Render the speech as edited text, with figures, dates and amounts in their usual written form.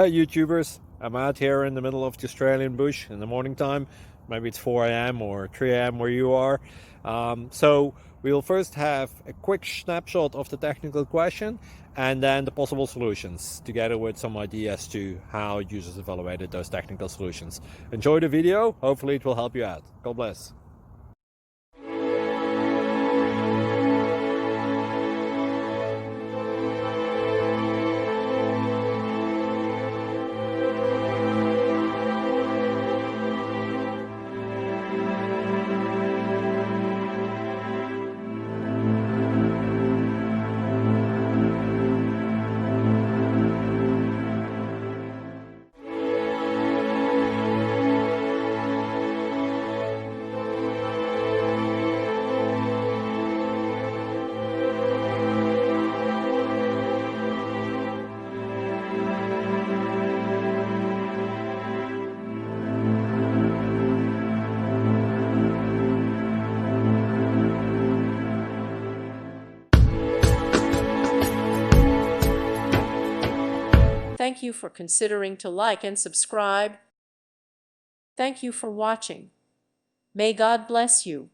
Hey YouTubers, I'm out here in the middle of the Australian bush in the morning time. Maybe it's 4 a.m. or 3 a.m. where you are. So we'll first have a quick snapshot of the technical question and then the possible solutions, together with some ideas to how users evaluated those technical solutions. Enjoy the video, hopefully it will help you out. God bless. Thank you for considering to like and subscribe. Thank you for watching. May God bless you.